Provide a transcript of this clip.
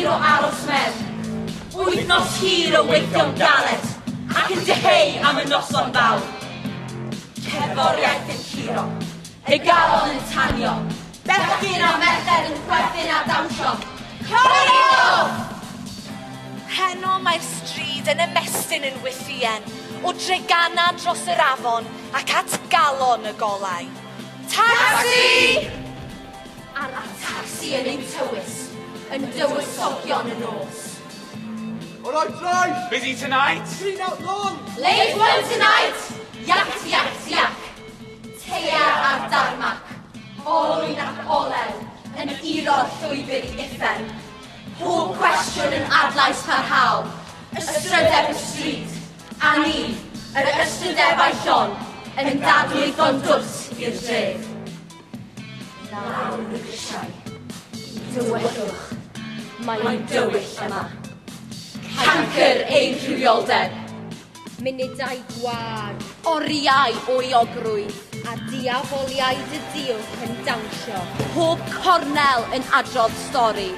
hir o aros mewn. Wythnos hir o weithio'n galed, ac yn deheu am y noson fawr. Cerddoriaeth yn curo, y galon yn tanio, bechgyn a merched yn chwerthin a dawnsio. Corio! Heno mae'r stryd yn ymestyn yn wythien, o dregana dros yr afon ac at galon y golau. Taxi! Ar a taxi yn ein tywys, yn dywysogion y nos. All right, drive! Busy tonight? Clean out long! Late one tonight! Yak, yak, yak! Teiar ar darmac, olwyn ac olew, yn uro'r llwybr i uffen. Pob cwestiwn yn adlais parhaol, ystrydeb y stryd, a ni, yr ystrydebau llon, yn dadlu gondws i'r dref. Lawr y grisiau, dywedwch, mae'n dywyll yma. Cancyr ein rhywioldeb. Munudau gwag, Oriau o iogrwydd, a diafoliaid y diwch yn dawnsio. pob cornel yn adrodd stori,